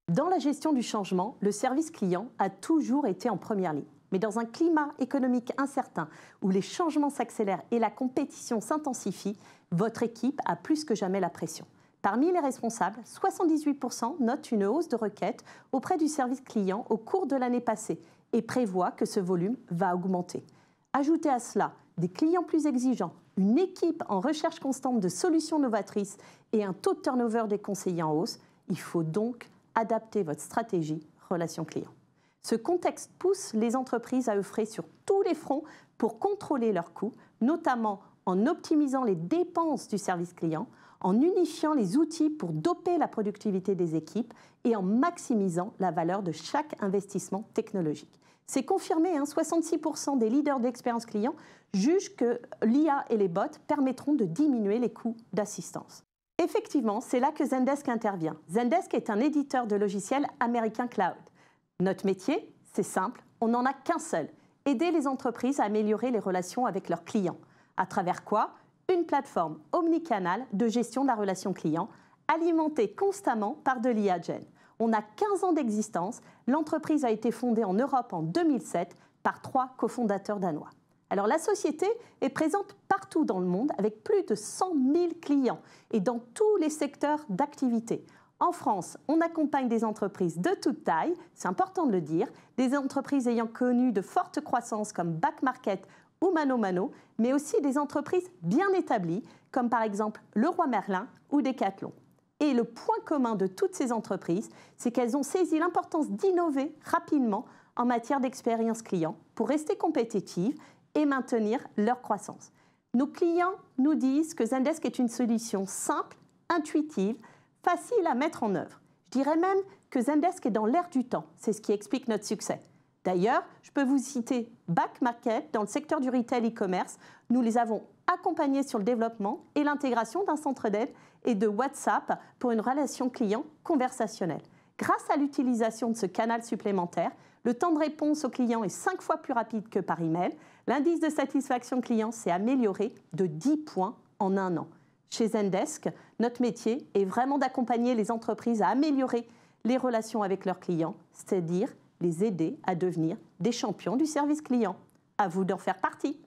Dans la gestion du changement, le service client a toujours été en première ligne. Mais dans un climat économique incertain où les changements s'accélèrent et la compétition s'intensifie, votre équipe a plus que jamais la pression. Parmi les responsables, 78% notent une hausse de requêtes auprès du service client au cours de l'année passée et prévoient que ce volume va augmenter. Ajoutez à cela des clients plus exigeants, une équipe en recherche constante de solutions novatrices et un taux de turnover des conseillers en hausse, il faut donc adapter votre stratégie relation client. Ce contexte pousse les entreprises à œuvrer sur tous les fronts pour contrôler leurs coûts, notamment en optimisant les dépenses du service client, en unifiant les outils pour doper la productivité des équipes et en maximisant la valeur de chaque investissement technologique. C'est confirmé, 66% des leaders d'expérience client jugent que l'IA et les bots permettront de diminuer les coûts d'assistance. Effectivement, c'est là que Zendesk intervient. Zendesk est un éditeur de logiciels américain cloud. Notre métier, c'est simple, on n'en a qu'un seul, aider les entreprises à améliorer les relations avec leurs clients. À travers quoi? Une plateforme omnicanale de gestion de la relation client, alimentée constamment par de l'IA Gen. On a 15 ans d'existence, l'entreprise a été fondée en Europe en 2007 par 3 cofondateurs danois. Alors la société est présente partout dans le monde avec plus de 100 000 clients et dans tous les secteurs d'activité. En France, on accompagne des entreprises de toute taille, c'est important de le dire, des entreprises ayant connu de fortes croissances comme Back Market ou Mano Mano, mais aussi des entreprises bien établies comme par exemple Leroy Merlin ou Decathlon. Et le point commun de toutes ces entreprises, c'est qu'elles ont saisi l'importance d'innover rapidement en matière d'expérience client pour rester compétitives et maintenir leur croissance. Nos clients nous disent que Zendesk est une solution simple, intuitive, facile à mettre en œuvre. Je dirais même que Zendesk est dans l'air du temps. C'est ce qui explique notre succès. D'ailleurs, je peux vous citer Back Market dans le secteur du retail e-commerce. Nous les avons accompagnés sur le développement et l'intégration d'un centre d'aide et de WhatsApp pour une relation client conversationnelle. Grâce à l'utilisation de ce canal supplémentaire, le temps de réponse aux clients est 5 fois plus rapide que par email. L'indice de satisfaction client s'est amélioré de 10 points en 1 an. Chez Zendesk, notre métier est vraiment d'accompagner les entreprises à améliorer les relations avec leurs clients, c'est-à-dire les aider à devenir des champions du service client. À vous d'en faire partie.